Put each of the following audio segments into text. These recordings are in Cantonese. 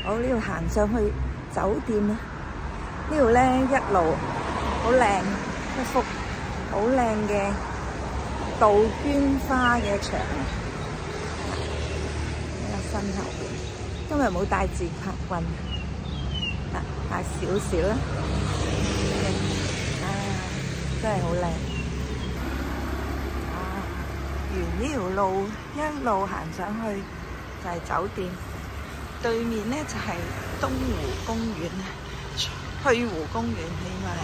好，呢度行上去酒店啊！呢度咧一路好靚，一幅好靚嘅杜鵑花嘅牆啊！喺個身後邊，今日冇帶自拍棍，帶少少啦。真係好靚！沿呢條路一路行上去就係酒店，對面咧就係東湖公園啊，翠湖公園應該係。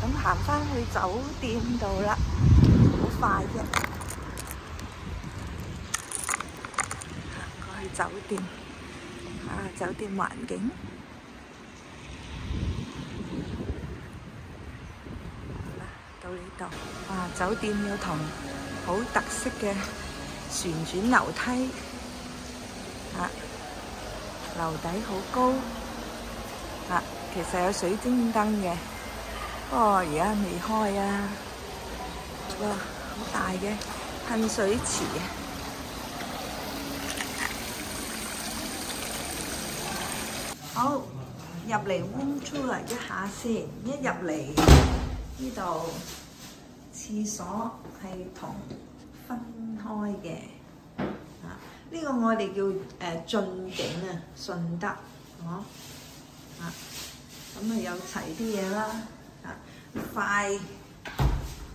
咁行返去酒店度啦，好快啫！行過去酒店，酒店環境。到呢度，酒店有堂好特色嘅旋轉樓梯，樓底好高，其實有水晶燈嘅，不過而家未開啊。哇，好大嘅噴水池啊！好，入嚟 room tour 一下先，一入嚟呢度廁所係同分開嘅，呢個我哋叫駿景啊，順德，咁有齊啲嘢啦，快，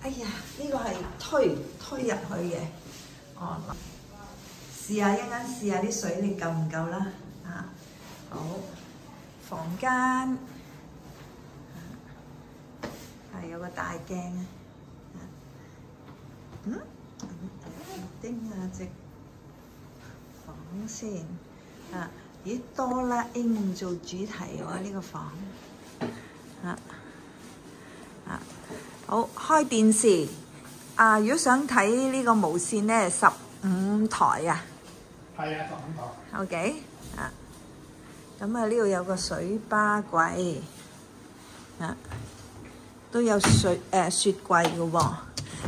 哎呀，呢個係推入去嘅，試下一陣間試下啲水你夠唔夠啦，好，房間。有個大鏡啊，叮下隻房先咦，哆啦 A 夢做主題喎呢個房，好，開電視如果想睇呢個無線咧，15台啊，係啊，15台。OK 咁呢度有個水吧櫃都有雪櫃嘅喎，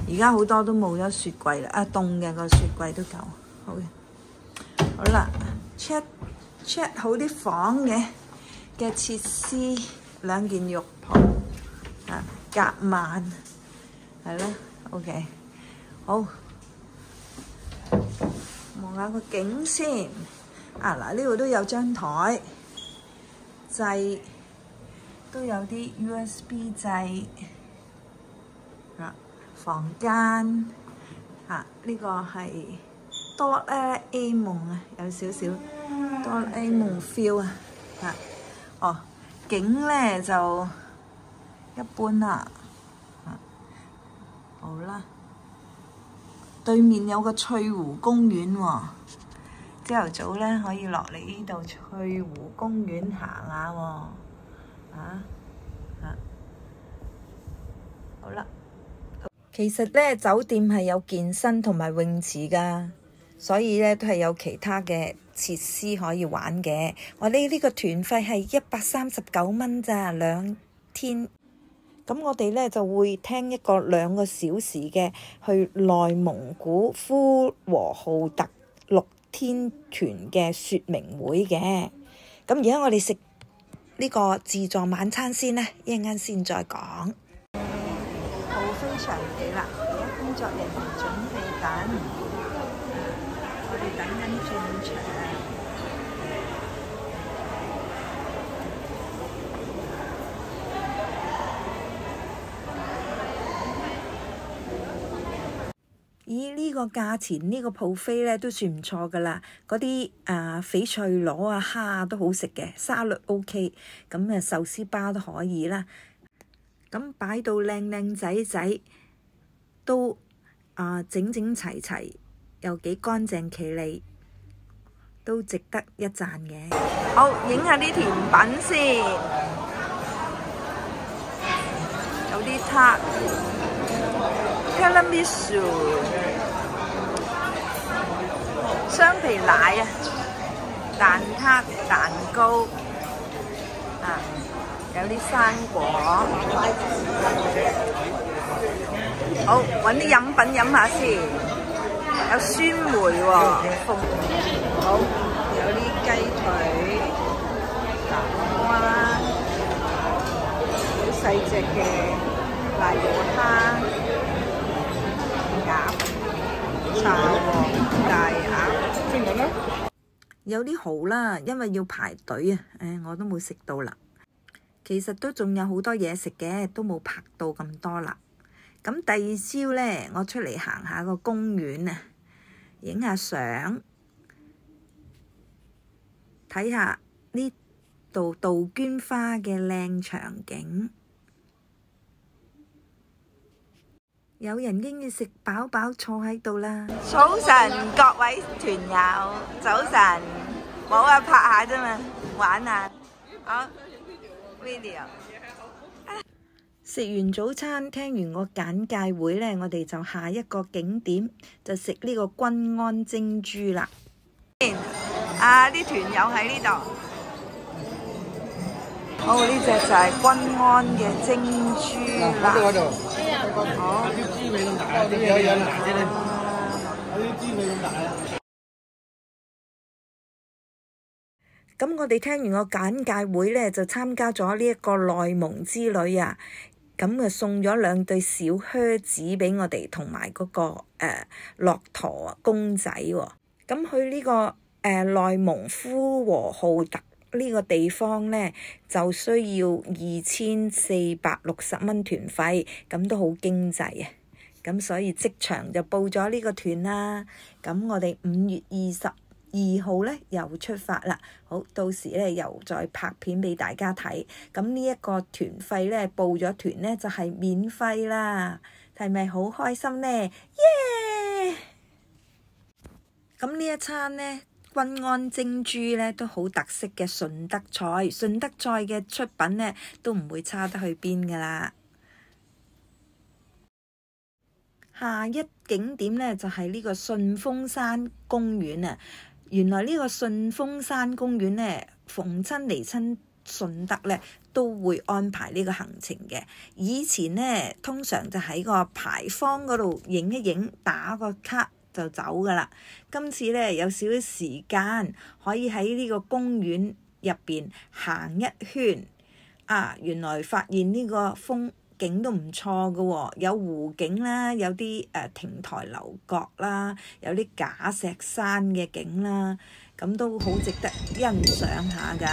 而家好多都冇咗雪櫃啦，凍嘅個雪櫃都夠，好嘅。好啦 ，check 好啲房嘅設施，2件浴袍，夾萬，係啦 ，OK， 好，望下個景先。嗱，呢度都有張台，掣。都有啲 USB 掣，房間呢個係哆啦 A 夢啊，有少少哆啦 A 夢 feel 景咧就一般啦，好啦，對面有個翠湖公園喎，朝頭早咧可以落嚟呢度翠湖公園行下喎。好啦，其實咧酒店係有健身同埋泳池噶，所以咧都係有其他嘅設施可以玩嘅。我哋呢個團費係139蚊咋，2天。咁我哋咧就會聽一個2個小時嘅去內蒙古呼和浩特6天團嘅說明會嘅。咁而家我哋食呢個自助晚餐先啦，一陣間先再講。buffet場地啦，而家工作人員準備緊，我哋等緊進場。咦？呢個價錢呢個 buffet咧都算唔錯噶啦，嗰啲翡翠螺啊蝦都好食嘅，沙律 OK， 咁壽司包都可以啦。咁擺到靚靚仔仔，都整整齊齊，又幾乾淨企理，都值得一讚嘅。好，影下啲甜品先，有啲塔。Tiramisu 雙皮奶啊，蛋撻蛋糕有啲生果。好，揾啲飲品飲下先。有酸梅喎，好，有啲雞腿、南瓜，好細隻嘅瀨尿蝦、鴨、茶黃大鴨。有啲蠔啦，因為要排隊啊，我都冇食到啦。其實都仲有好多嘢食嘅，都冇拍到咁多啦。咁第二朝咧，我出嚟行下個公園啊，影下相，睇下呢度杜鵑花嘅靚場景。有人已經食飽飽坐喺度啦。早晨，各位團友，早晨，冇啊，拍下啫嘛，玩下。好 video。食完早餐，聽完個簡介會呢，我哋就下一個景點就食呢個均安蒸豬啦。啲團友喺呢度。好，呢隻就係均安嘅蒸豬啦。好。啲豬尾咁大，啲有樣大啲咧。有啲豬尾咁大啊！咁我哋聽完個簡介會呢，就參加咗呢一個內蒙之旅啊！咁就送咗2對小靴子俾我哋，同埋嗰個駱駝公仔喎。咁去呢個內蒙呼和浩特呢個地方呢，就需要2460蚊團費，咁都好經濟啊！咁所以即場就報咗呢個團啦。咁我哋5月22號咧又出發啦，好，到時咧又再拍片俾大家睇。咁呢一個團費咧，報咗團咧就係免費啦，係咪好開心呢？耶！咁呢一餐咧，均安蒸豬咧都好特色嘅順德菜，順德菜嘅出品咧都唔會差得去邊噶啦。下一景點咧就係呢個順峰山公園啊！原來呢個順峰山公園呢，逢親嚟親順德呢，都會安排呢個行程嘅。以前呢，通常就喺個牌坊嗰度影一影，打個卡就走噶啦。今次呢，有少少時間，可以喺呢個公園入邊行一圈。原來發現呢個風景都唔錯嘅喎，有湖景啦，有啲亭台樓閣啦，有啲假石山嘅景啦，咁都好值得欣賞下㗎。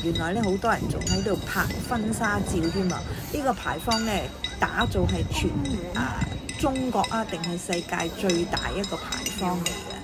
原來咧好多人仲喺度拍婚紗照添啊！呢個牌坊咧打造係全中國定係世界最大一個牌坊嚟嘅。